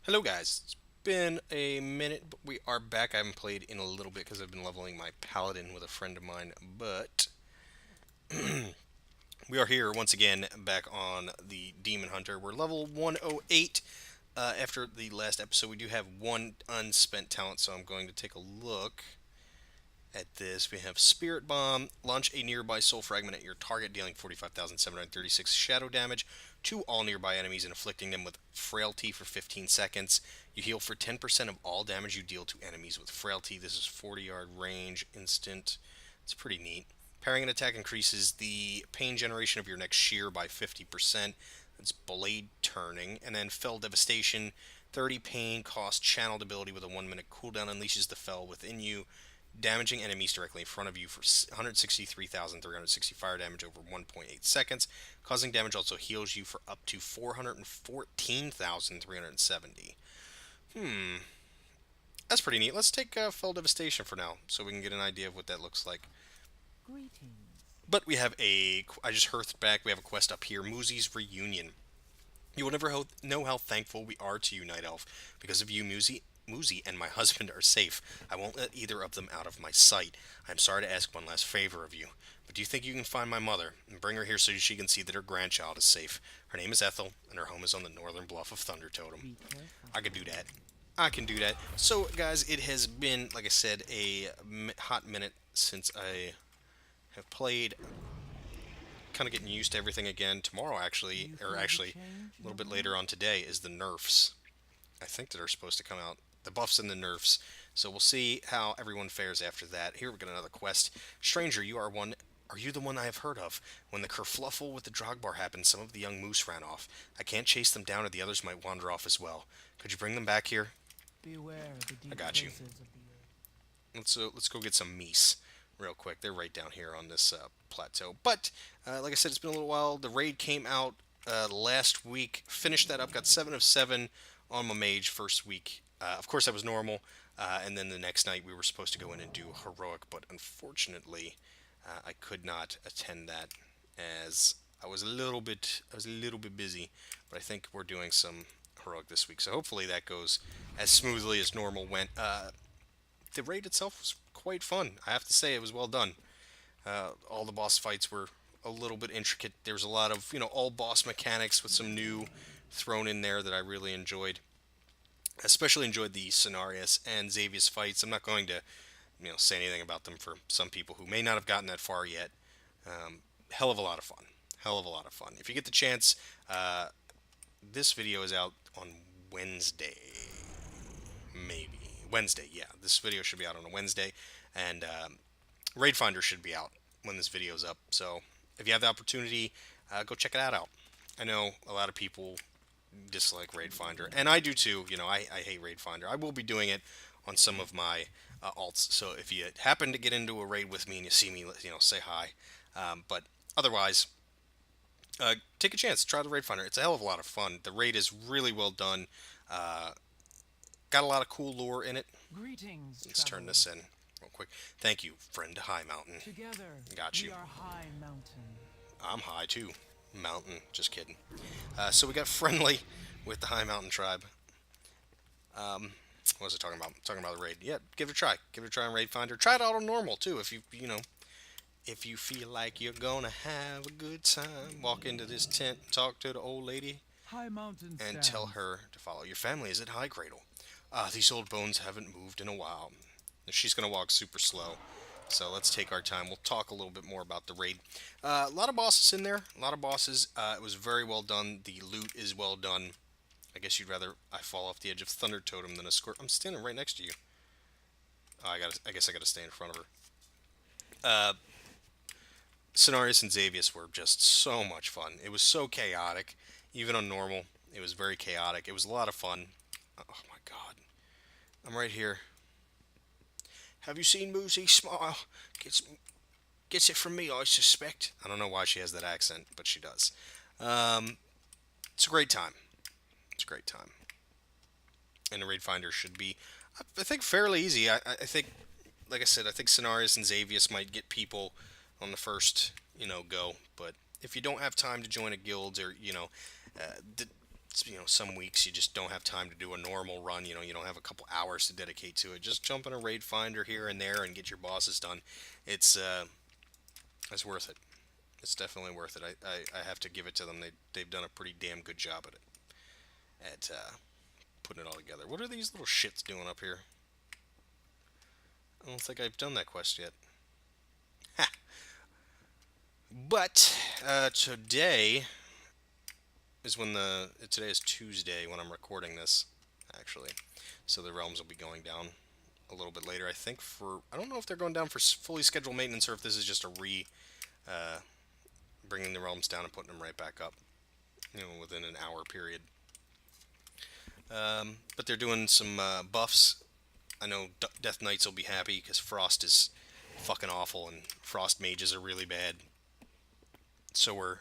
Hello guys, it's been a minute, but we are back. I haven't played in a little bit because I've been leveling my paladin with a friend of mine, but we are here once again back on the Demon Hunter. We're level 108. After the last episode, we do have one unspent talent, so I'm going to take a look at this. We have Spirit Bomb. Launch a nearby soul fragment at your target, dealing 45,736 shadow damage to all nearby enemies and inflicting them with frailty for 15 seconds. You heal for 10% of all damage you deal to enemies with frailty. This is 40-yard range, instant. It's pretty neat. Parrying an attack increases the pain generation of your next shear by 50%. That's blade turning. And then Fell Devastation. 30 pain cost channeled ability with a 1-minute cooldown unleashes the Fell within you, damaging enemies directly in front of you for 163,360 fire damage over 1.8 seconds. Causing damage also heals you for up to 414,370. That's pretty neat. Let's take Fell Devastation for now, so we can get an idea of what that looks like. Greetings. But we have a. I just hearthed back. We have a quest up here, Moozy's Reunion. You will never know how thankful we are to you, Night Elf. Because of you, Moozy and my husband are safe. I won't let either of them out of my sight. I'm sorry to ask one last favor of you, but do you think you can find my mother and bring her here so she can see that her grandchild is safe? Her name is Ethel, and her home is on the northern bluff of Thunder Totem. Be careful. I could do that. I can do that. So, guys, it has been, like I said, a hot minute since I have played, kind of getting used to everything again. Tomorrow, Do actually, you or feel the actually change, a little bit young later one? on today, is the nerfs. I think that are supposed to come out. The buffs and the nerfs. So we'll see how everyone fares after that. Here we got another quest. Stranger, you are one. Are you the one I have heard of? When the kerfluffle with the Drogbar happened, some of the young moose ran off. I can't chase them down, or the others might wander off as well. Could you bring them back here? Beware the I deep got you. places of the earth. Let's go get some meese real quick. They're right down here on this plateau. But like I said, it's been a little while. The raid came out last week. Finished that up. Got 7 of 7 on my mage first week. Of course, that was normal. And then the next night we were supposed to go in and do heroic, but unfortunately, I could not attend that as I was a little bit busy. But I think we're doing some heroic this week, so hopefully that goes as smoothly as normal went. The raid itself was quite fun. I have to say it was well done. All the boss fights were a little bit intricate. There's a lot of all boss mechanics with some new thrown in there that I really enjoyed. Especially enjoyed the Cenarius and Xavius fights. I'm not going to say anything about them for some people who may not have gotten that far yet. Hell of a lot of fun. Hell of a lot of fun. If you get the chance, this video is out on Wednesday, maybe Wednesday. Yeah, this video should be out on a Wednesday, and Raid Finder should be out when this video is up. So if you have the opportunity, go check it out. I know a lot of people dislike Raid Finder, and I do too. I hate Raid Finder. I will be doing it on some of my alts. So if you happen to get into a raid with me and you see me, say hi. But otherwise, take a chance. Try the Raid Finder. It's a hell of a lot of fun. The raid is really well done. Uh, got a lot of cool lore in it. Greetings, Let's turn traveler. this in real quick. Thank you, friend Highmountain. Together, Got we you. are Highmountain. I'm high too. Mountain. Just kidding. So we got friendly with the Highmountain tribe. What was I talking about? Talking about the raid. Yeah, give it a try. Give it a try on Raid Finder. Try it out on normal too. If you feel like you're gonna have a good time, walk into this tent, talk to the old lady, Highmountain and tell stands. her to follow. Your family is at High Cradle. These old bones haven't moved in a while. She's gonna walk super slow. So let's take our time. We'll talk a little bit more about the raid. A lot of bosses in there. A lot of bosses. It was very well done. The loot is well done. I guess you'd rather I fall off the edge of Thunder Totem than a squirt. I'm standing right next to you. I guess I gotta stay in front of her. Uh, Cenarius and Xavius were just so much fun. It was so chaotic, even on normal. It was very chaotic. It was a lot of fun. Oh my god, I'm right here. Have you seen Moosey smile? Gets gets it from me, I suspect. I don't know why she has that accent, but she does. Um, it's a great time. It's a great time. And the raid finder should be, I think, fairly easy. I think, like I said, I think Cenarius and Xavius might get people on the first, go. But if you don't have time to join a guild or, uh, d- some weeks you just don't have time to do a normal run. You don't have a couple hours to dedicate to it. Just jump in a raid finder here and there and get your bosses done. It's worth it. It's definitely worth it. I have to give it to them. They've done a pretty damn good job at putting it all together. What are these little shits doing up here? I don't think I've done that quest yet. Ha! But today today is Tuesday when I'm recording this, actually. So the realms will be going down a little bit later. I don't know if they're going down for fully scheduled maintenance or if this is just a bringing the realms down and putting them right back up, within an hour period. But they're doing some buffs. I know Death Knights will be happy because Frost is fucking awful and Frost mages are really bad. So we're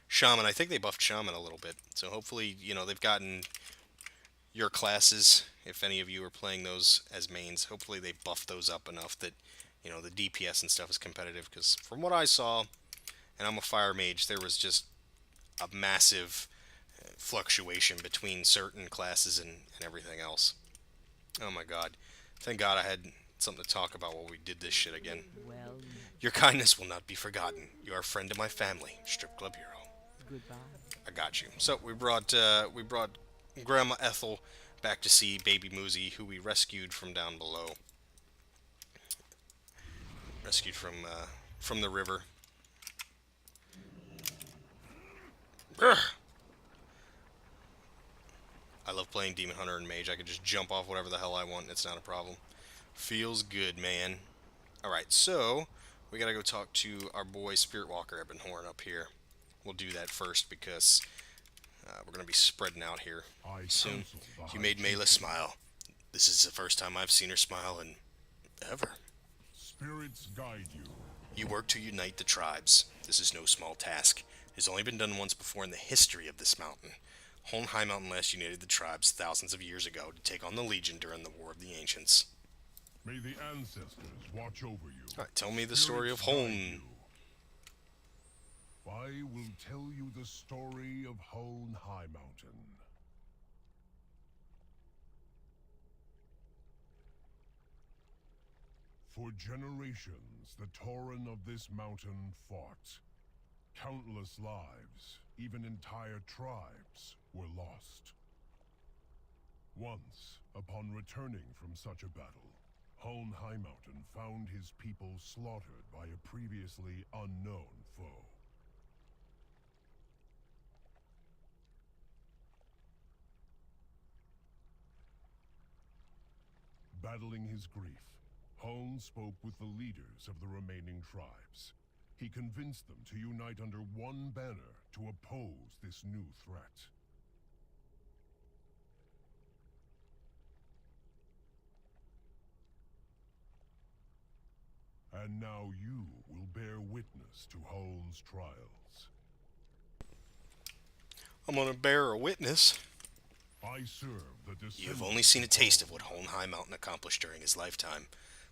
Shaman. I think they buffed Shaman a little bit. So hopefully, they've gotten your classes, if any of you are playing those as mains, hopefully they buffed those up enough that, the DPS and stuff is competitive. Because from what I saw, and I'm a fire mage, there was just a massive fluctuation between certain classes and everything else. Oh my god. Thank god I had something to talk about while we did this shit again. Well, Your kindness will not be forgotten. You are a friend of my family, Strip Club Hero. goodbye. I got you. So we brought Grandma Ethel back to see Baby Moozy, who we rescued from down below. Rescued from the river. Urgh. I love playing Demon Hunter and Mage. I could just jump off whatever the hell I want. It's not a problem. Feels good, man. Alright, so we gotta go talk to our boy Spirit Walker Ebonhorn up here. We'll do that first because we're gonna be spreading out here soon. You made Mela smile. This is the first time I've seen her smile in ever. Spirits guide you. You work to unite the tribes. This is no small task. It has only been done once before in the history of this mountain. Highmountain last united the tribes thousands of years ago to take on the Legion during the War of the Ancients. May the ancestors watch over you. Alright, tell me the story of Hone. I will tell you the story of Highmountain. For generations, the Tauren of this mountain fought. Countless lives, even entire tribes, were lost. Once, upon returning from such a battle, Highmountain found his people slaughtered by a previously unknown foe. Battling his grief, Hone spoke with the leaders of the remaining tribes. He convinced them to unite under one banner to oppose this new threat. And now you will bear witness to Hone's trials. I'm gonna bear a witness. I serve the descendants. You have only seen a taste of what Highmountain accomplished during his lifetime.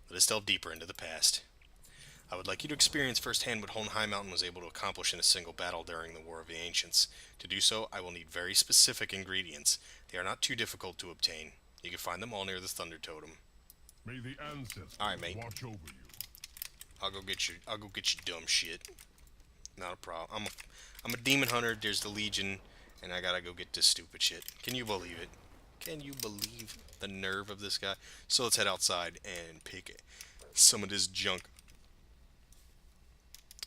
Let us delve deeper into the past. I would like you to experience firsthand what Highmountain was able to accomplish in a single battle during the War of the Ancients. To do so, I will need very specific ingredients. They are not too difficult to obtain. You can find them all near the Thunder Totem. May the ancestors Alright, mate. watch over you. I'll go get your dumb shit. Not a problem. I'm a demon hunter. There's the Legion, and I gotta go get this stupid shit. Can you believe it? Can you believe the nerve of this guy? So let's head outside and pick some of this junk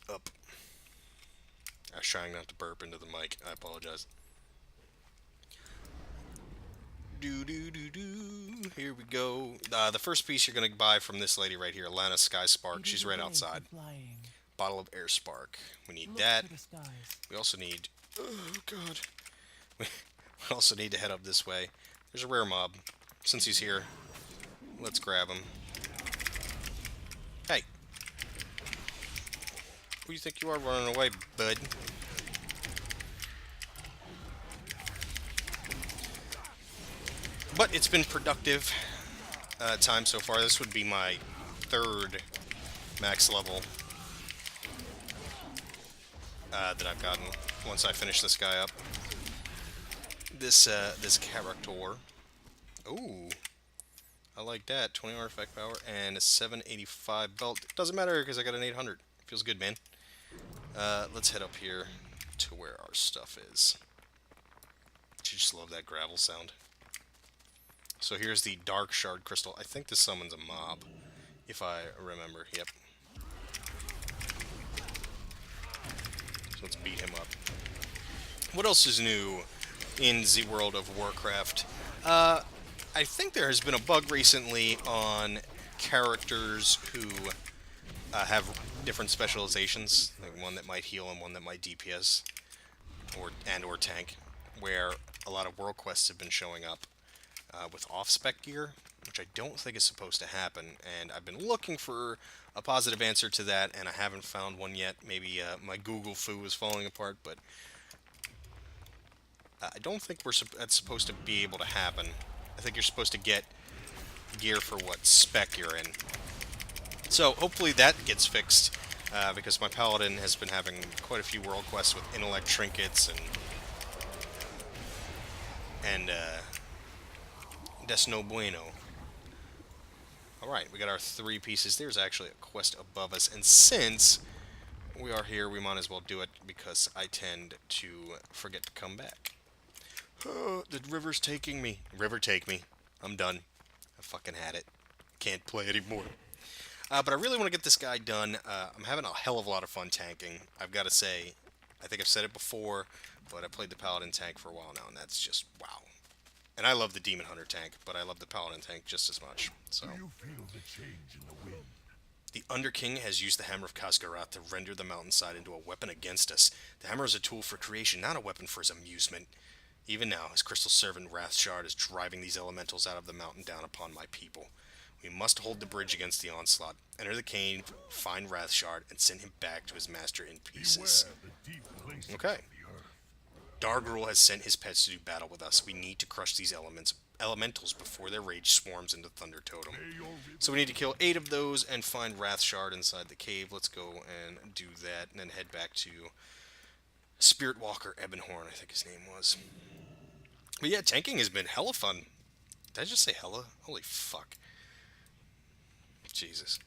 up. I was trying not to burp into the mic. I apologize. Here we go. The first piece you're going to buy from this lady right here, Lana Sky Spark. She's right outside. Bottle of Air Spark. We need that. We also need... Oh, God. We also need to head up this way. There's a rare mob. Since he's here, let's grab him. Hey. Who do you think you are running away, bud? But it's been productive time so far. This would be my third max level that I've gotten once I finish this guy up. this character. Ooh, I like that. 20 artifact power and a 785 belt. Doesn't matter because I got an 800. Feels good, man. Let's head up here to where our stuff is. I just love that gravel sound. So here's the Dark Shard Crystal. I think this summons a mob, if I remember. Yep. So let's beat him up. What else is new in the world of Warcraft? I think there has been a bug recently on characters who have different specializations, like one that might heal and one that might DPS or tank, where a lot of world quests have been showing up with off-spec gear, which I don't think is supposed to happen, and I've been looking for a positive answer to that, and I haven't found one yet. Maybe my Google foo is falling apart, but I don't think that's supposed to be able to happen. I think you're supposed to get gear for what spec you're in. So hopefully that gets fixed, because my paladin has been having quite a few world quests with intellect trinkets and des no bueno. Alright, we got our 3 pieces. There's actually a quest above us, and since we are here, we might as well do it, because I tend to forget to come back. Oh, the river's taking me. River, take me. I'm done. I fucking had it. Can't play anymore. But I really want to get this guy done. I'm having a hell of a lot of fun tanking. I've got to say, I think I've said it before, but I played the Paladin tank for a while now, and that's just wow. And I love the Demon Hunter tank, but I love the Paladin tank just as much. So, Do you feel the change in the wind? the Underking has used the Hammer of Khaz'garath to render the mountainside into a weapon against us. The hammer is a tool for creation, not a weapon for his amusement. Even now, his crystal servant Wrathshard is driving these elementals out of the mountain down upon my people. We must hold the bridge against the onslaught, enter the cave, find Wrathshard, and send him back to his master in pieces. Beware the deep places Okay. of the earth. Dargrul has sent his pets to do battle with us. We need to crush these elementals before their rage swarms into Thunder Totem. May your So we need to kill 8 of those and find Wrathshard inside the cave. Let's go and do that, and then head back to Spirit Walker Ebonhorn, I think his name was. But yeah, tanking has been hella fun. Did I just say hella? Holy fuck. Jesus.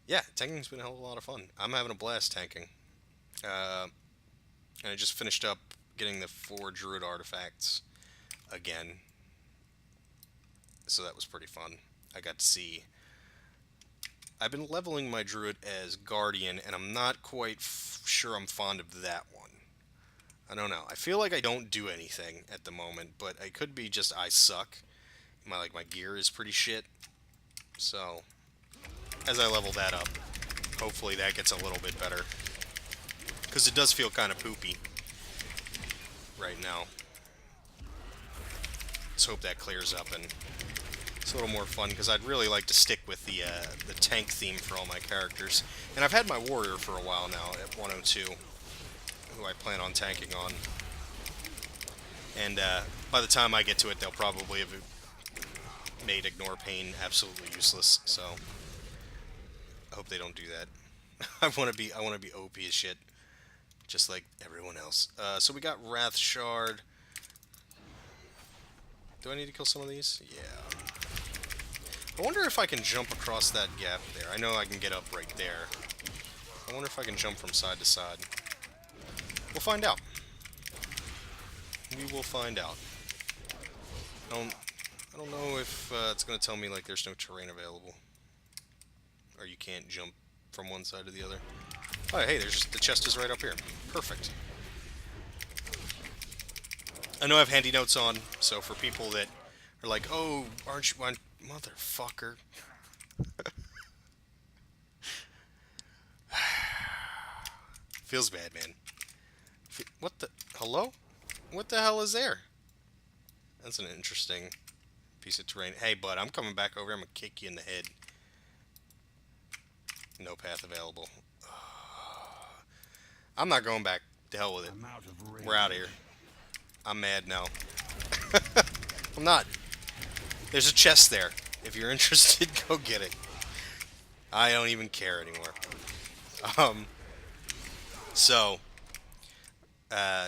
Yeah, tanking's been a hell of a lot of fun. I'm having a blast tanking. And I just finished up getting the 4 Druid artifacts again. So that was pretty fun. I got to see... I've been leveling my Druid as Guardian, and I'm not quite sure I'm fond of that one. I don't know. I feel like I don't do anything at the moment, but it could be just I suck. My gear is pretty shit. So, as I level that up, hopefully that gets a little bit better. Because it does feel kind of poopy right now. Let's hope that clears up and it's a little more fun, because I'd really like to stick with the tank theme for all my characters. And I've had my warrior for a while now at 102, who I plan on tanking on. And by the time I get to it, they'll probably have made Ignore Pain absolutely useless. So I hope they don't do that. I want to be OP as shit, just like everyone else. So we got Wrathshard. Do I need to kill some of these? Yeah. I wonder if I can jump across that gap there. I know I can get up right there. I wonder if I can jump from side to side. We'll find out. We will find out. I don't know if it's going to tell me like there's no terrain available, or you can't jump from one side to the other. Oh, hey, the chest is right up here. Perfect. I know I have handy notes on, so for people that are like, oh, aren't you one motherfucker? Feels bad, man. What the? Hello? What the hell is there? That's an interesting piece of terrain. Hey, bud, I'm coming back over here. I'm gonna kick you in the head. No path available. I'm not going back. To hell with it. We're out of here. I'm mad now. I'm not. There's a chest there. If you're interested, go get it. I don't even care anymore. So,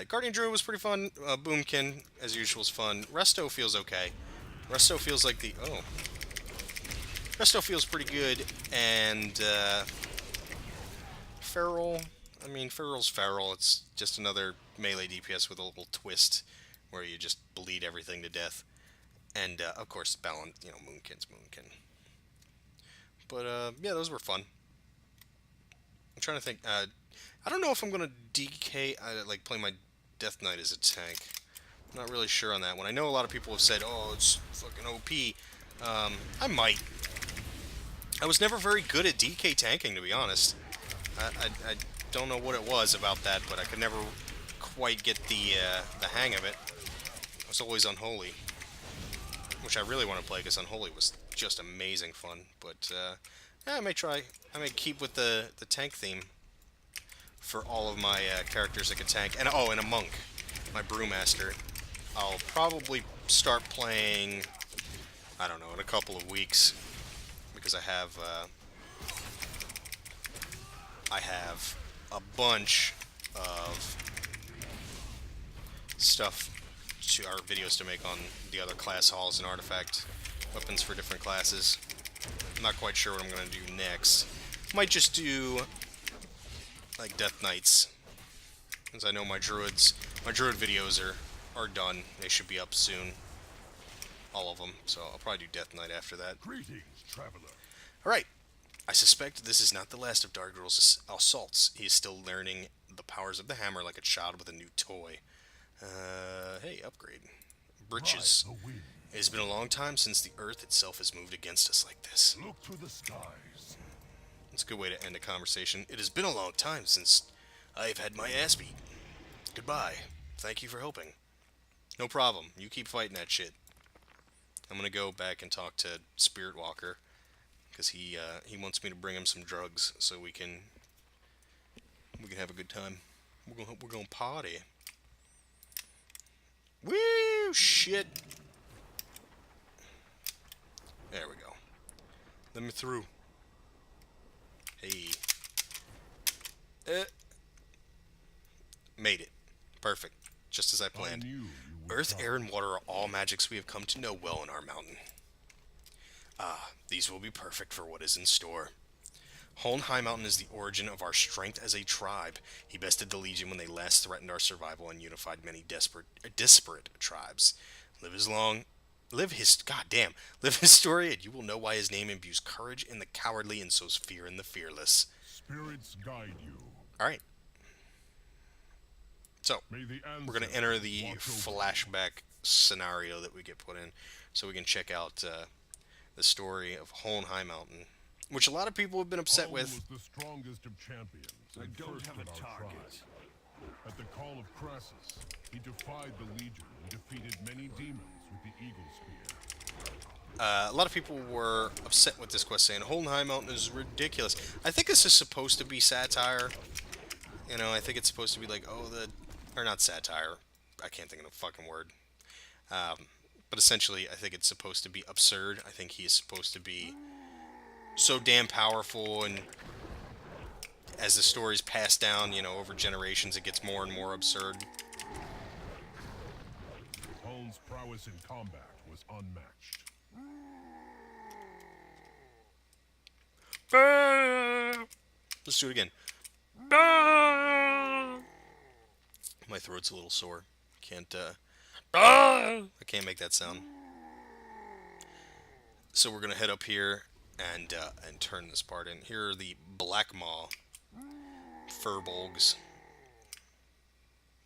Guardian Druid was pretty fun. Boomkin, as usual, was fun. Resto feels okay. Resto feels like the... Oh. Resto feels pretty good, and Feral... I mean, Feral's Feral. It's just another melee DPS with a little twist where you just bleed everything to death. And, of course, balance, Moonkin's Moonkin. But, yeah, those were fun. I'm trying to think. I don't know if I'm going to DK, like, play my Death Knight as a tank. I'm not really sure on that one. I know a lot of people have said, oh, it's fucking OP. I might. I was never very good at DK tanking, to be honest. I don't know what it was about that, but I could never quite get the hang of it. I was always Unholy, which I really want to play because Unholy was just amazing fun. But yeah, I may try. I may keep with the tank theme for all of my characters that can tank. And oh, and a monk, my brewmaster. I'll probably start playing, I don't know, in a couple of weeks because I have a bunch of stuff to our videos to make on the other class halls and artifact weapons for different classes. I'm not quite sure what I'm going to do next. Might just do like Death Knights, since I know my druid videos are done. They should be up soon, all of them. So I'll probably do Death Knight after that. Greetings, traveler. All right. I suspect this is not the last of Dargrul's assaults. He is still learning the powers of the hammer like a child with a new toy. Hey, upgrade. Britches. Ride the wind. It has been a long time since the earth itself has moved against us like this. Look to the skies. That's a good way to end a conversation. It has been a long time since I have had my ass beat. Goodbye. Thank you for helping. No problem. You keep fighting that shit. I'm gonna go back and talk to Spirit Walker, because he wants me to bring him some drugs so we can have a good time. We're gonna party. Woo! Shit! There we go. Let me through. Hey. Made it. Perfect. Just as I planned. I knew you would Earth, come. air, and water are all magics we have come to know well in our mountain. Ah, these will be perfect for what is in store. Highmountain is the origin of our strength as a tribe. He bested the Legion when they last threatened our survival and unified many disparate tribes. Live his story, and you will know why his name imbues courage in the cowardly and sows fear in the fearless. Spirits guide you. All right. So, May the we're going to enter the flashback scenario that we get put in, so we can check out the story of Highmountain, which a lot of people have been upset Hone with. was the strongest of champions. I and don't first have in a our target. tribe. At the call of Crassus, he defied the Legion and defeated many demons with the Eagle Spear. A lot of people were upset with this quest, saying Highmountain is ridiculous. I think this is supposed to be satire. You know, I think it's supposed to be like, or not satire. I can't think of the fucking word. But essentially, I think it's supposed to be absurd. I think he is supposed to be so damn powerful, and as the story's passed down, over generations, it gets more and more absurd. Hone's prowess in combat was unmatched. Let's do it again. My throat's a little sore. I can't make that sound. So we're gonna head up here and turn this part in. Here are the Black Maw Furbolgs.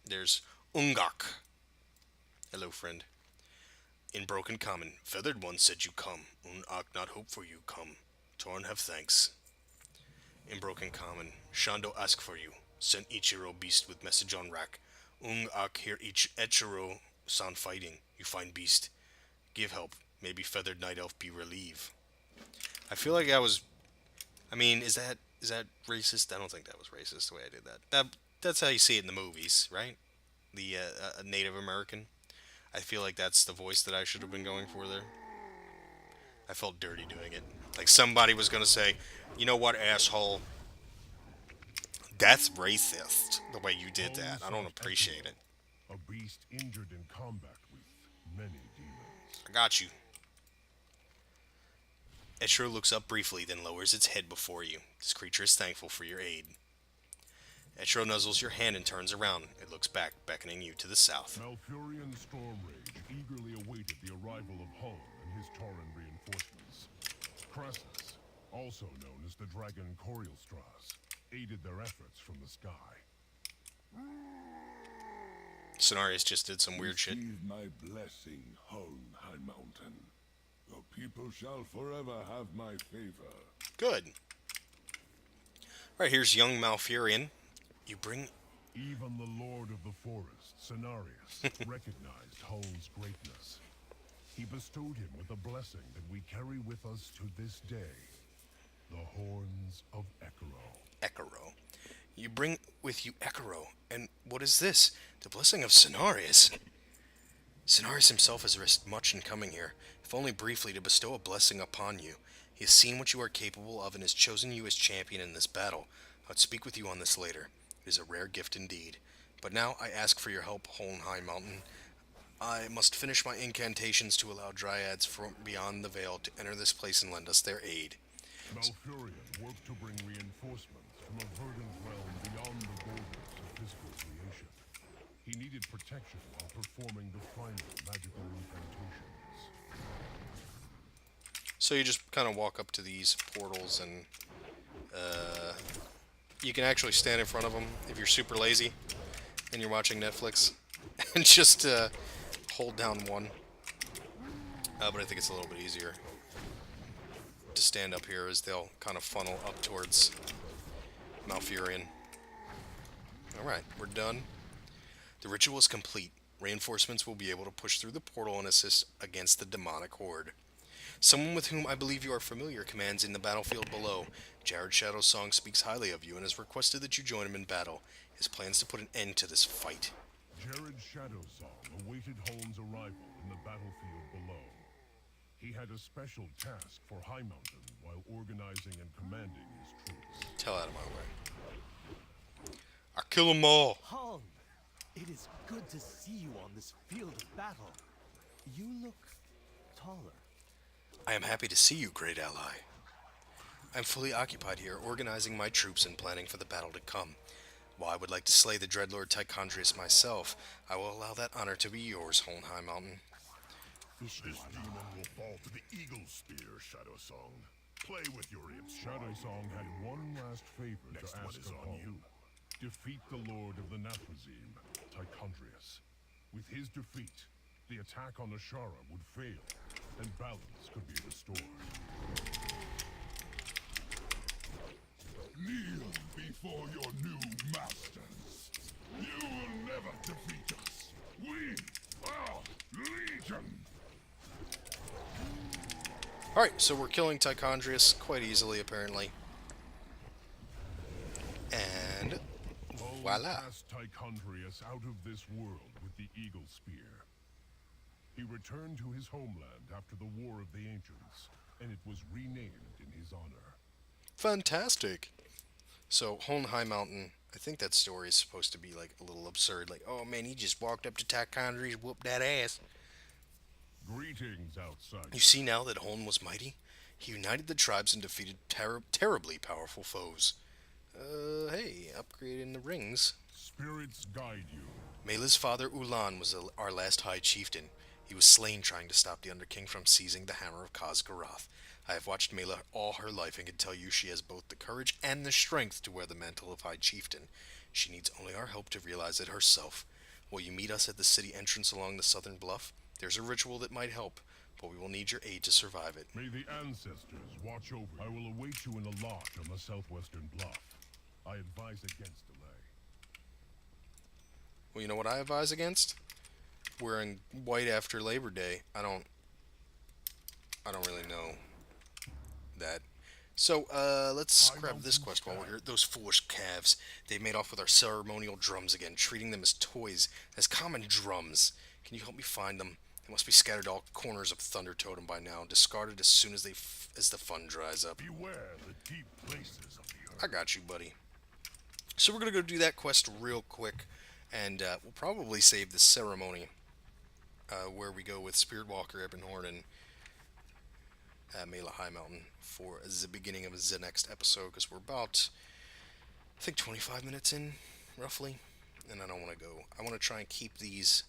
There's Ungak. Hello, friend. In Broken Common, Feathered One said you come. Ungak not hope for you come. Torn have thanks. In Broken Common, Shando ask for you. Sent Ichiro beast with message on rack. Ungak hear Ichiro sound fighting. You find beast. Give help. Maybe Feathered Night Elf be relieve. I feel like I mean, is that racist? I don't think that was racist the way I did that. That's how you see it in the movies, right? The Native American. I feel like that's the voice that I should have been going for there. I felt dirty doing it. Like somebody was gonna say, you know what, asshole? That's racist, the way you did Hone that. I don't sought appreciate Echo, it. a beast injured in combat with many demons. I got you. Etro looks up briefly, then lowers its head before you. This creature is thankful for your aid. Etro nuzzles your hand and turns around. It looks back, beckoning you to the south. Malfurion Stormrage eagerly awaited the arrival of Hone and his Tauren reinforcements. Crassus, also known as the Dragon Corielstras, aided their efforts from the sky. Cenarius just did some weird shit. Receive my blessing, Home Highmountain. Your people shall forever have my favor. Good. Right, here's young Malfurion. You bring... Even the Lord of the Forest, Cenarius, recognized Hone's greatness. He bestowed him with a blessing that we carry with us to this day. The Horns of Ekiro. Ekiro. You bring with you Ekiro. And what is this? The blessing of Cenarius. Cenarius himself has risked much in coming here, if only briefly to bestow a blessing upon you. He has seen what you are capable of and has chosen you as champion in this battle. I'll speak with you on this later. It is a rare gift indeed. But now I ask for your help, Hone Highmountain. I must finish my incantations to allow dryads from beyond the veil to enter this place and lend us their aid. Malfurion worked to bring reinforcements from a verdant realm beyond the borders of physical creation. He needed protection while performing the final magical incantations. So you just kind of walk up to these portals and you can actually stand in front of them if you're super lazy and you're watching Netflix and just hold down one. But I think it's a little bit easier to stand up here as they'll kind of funnel up towards Malfurion. Alright, we're done. The ritual is complete. Reinforcements will be able to push through the portal and assist against the demonic horde. Someone with whom I believe you are familiar commands in the battlefield below. Jared Shadowsong speaks highly of you and has requested that you join him in battle. His plans to put an end to this fight. Jared Shadowsong awaited Hone's arrival in the battlefield below. He had a special task for Highmountain while organizing and commanding his troops. Tell out of my way. I'll kill them all. Hone, it is good to see you on this field of battle. You look taller. I am happy to see you, great ally. I am fully occupied here, organizing my troops and planning for the battle to come. While I would like to slay the Dreadlord Tychondrius myself, I will allow that honor to be yours, Hone Highmountain. This demon will fall to the Eagle Spear, Shadowsong. Play with your imps. Shadowsong had one last favor to ask of Hone. Defeat the Lord of the Nathrazim, Tychondrius. With his defeat, the attack on Ashara would fail, and balance could be restored. Kneel before your new masters. You will never defeat us. We are Legion. Alright, so we're killing Tychondrius quite easily, apparently. And voila. Cast Tychondrius out of this world with the Eagle Spear. He returned to his homeland after the War of the Ancients, and it was renamed in his honor. Fantastic. So, Hone Highmountain, I think that story is supposed to be like a little absurd. Like, oh man, he just walked up to Tychondrius, whooped that ass. Greetings, outside. You see now that Hone was mighty? He united the tribes and defeated terribly powerful foes. Hey, upgrading the rings. Spirits guide you. Mela's father Ulan was our last High Chieftain. He was slain trying to stop the Underking from seizing the Hammer of Khaz'garath. I have watched Mela all her life and can tell you she has both the courage and the strength to wear the mantle of High Chieftain. She needs only our help to realize it herself. Will you meet us at the city entrance along the southern bluff? There's a ritual that might help, but we will need your aid to survive it. May the ancestors watch over. I will await you in a lodge on the southwestern bluff. I advise against delay. Well, you know what I advise against? Wearing white after Labor Day. I don't really know that. So, let's grab this quest while we're here. Those foolish calves. They made off with our ceremonial drums again, treating them as toys, as common drums. Can you help me find them? They must be scattered all corners of Thunder Totem by now, discarded as soon as as the fun dries up. Beware the deep places of the earth. I got you, buddy. So we're gonna go do that quest real quick, and we'll probably save the ceremony where we go with Spirit Walker, Ebonhorn, and Mela Highmountain for the beginning of the next episode, because we're about, I think, 25 minutes in, roughly, and I don't want to go. I want to try and keep these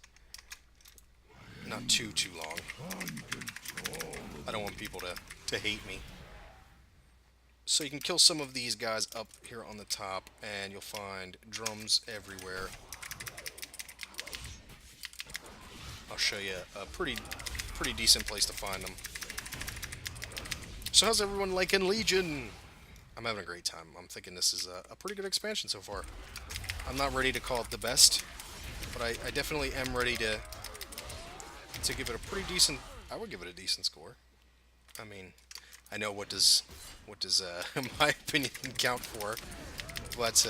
not too long. I don't want people to hate me. So you can kill some of these guys up here on the top, and you'll find drums everywhere. I'll show you a pretty decent place to find them. So how's everyone liking Legion? I'm having a great time. I'm thinking this is a pretty good expansion so far. I'm not ready to call it the best, but I definitely am ready to give it a pretty decent. I would give it a decent score. I mean, I know what does my opinion count for, but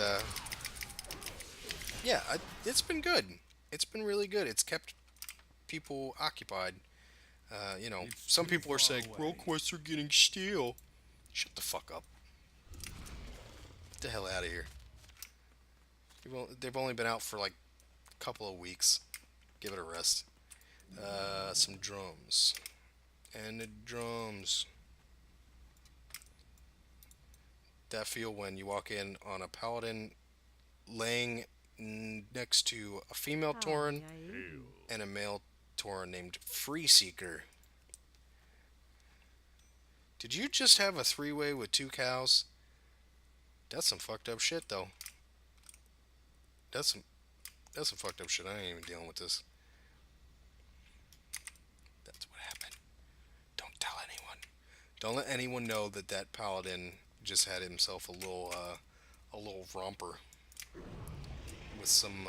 yeah, it's been good. It's been really good. It's kept people occupied. Some people are saying world quests are getting stale. Shut the fuck up. Get the hell out of here. They've only been out for like a couple of weeks. Give it a rest. Some drums. And the drums. That feel when you walk in on a paladin laying next to a female Tauren and a male Tauren named Freeseeker. Did you just have a three-way with two cows? That's some fucked up shit, though. That's some fucked up shit. I ain't even dealing with this. That's what happened. Don't tell anyone. Don't let anyone know that paladin just had himself a little romper with some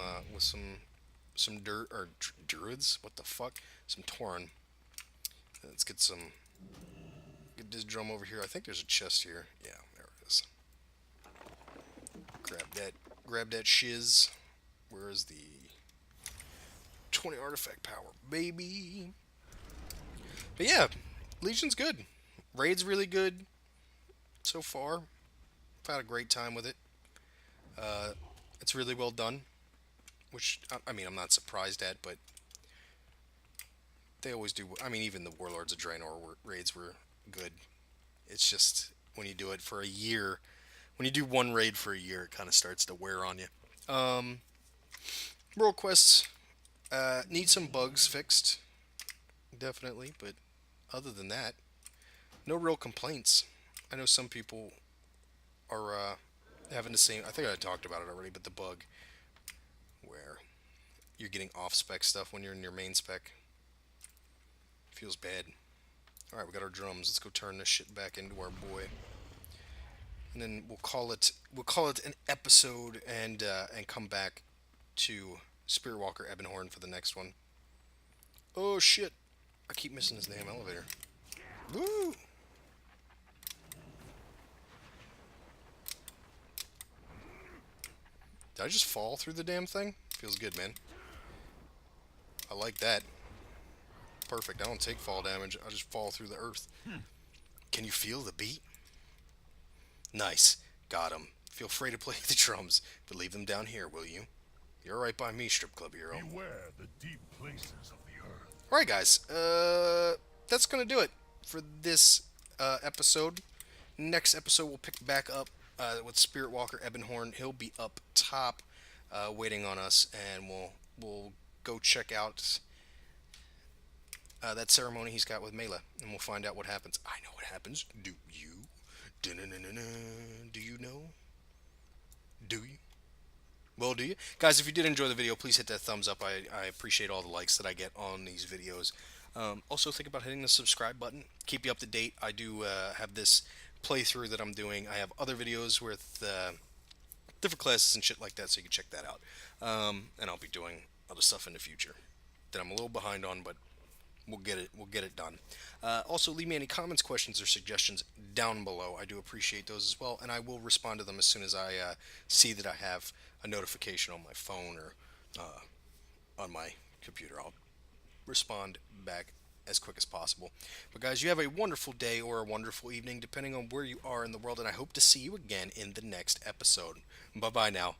dirt or druids. What the fuck? Some Tauren. Let's get this drum over here. I think there's a chest here. Yeah, there it is. Grab that shiz. Where is the 20 artifact power, baby? But yeah, Legion's good. Raid's really good so far. I've had a great time with it. It's really well done, which I mean I'm not surprised at, but they always do. I mean, even the Warlords of Draenor raids were good. It's just when you do it for a year, when you do one raid for a year, it kind of starts to wear on you. World quests need some bugs fixed, definitely, but other than that, no real complaints. I know some people are having the same. I think I talked about it already, but the bug where you're getting off-spec stuff when you're in your main spec feels bad. All right, we got our drums. Let's go turn this shit back into our boy, and then we'll call it an episode, and come back to Spirit Walker Ebonhorn for the next one. Oh shit! I keep missing his damn elevator. Woo! Did I just fall through the damn thing? Feels good, man. I like that. Perfect. I don't take fall damage. I just fall through the earth. Can you feel the beat? Nice. Got him. Feel free to play the drums, but leave them down here, will you? You're right by me, Strip Club Hero. Beware the deep places of the earth. Alright, guys. That's going to do it for this episode. Next episode, we'll pick back up with Spirit Walker Ebonhorn. He'll be up top waiting on us, and we'll go check out that ceremony he's got with Mela, and we'll find out what happens. I know what happens. Do you? Do you know? Do you? Well, do you? Guys, if you did enjoy the video, please hit that thumbs up. I appreciate all the likes that I get on these videos. Also, think about hitting the subscribe button. Keep you up to date. I do have this playthrough that I'm doing. I have other videos with different classes and shit like that, so you can check that out. And I'll be doing other stuff in the future that I'm a little behind on, but we'll get it done. Also, leave me any comments, questions, or suggestions down below. I do appreciate those as well, and I will respond to them as soon as I see that I have a notification on my phone or on my computer. I'll respond back as quick as possible. But guys, you have a wonderful day or a wonderful evening, depending on where you are in the world, and I hope to see you again in the next episode. Bye bye now.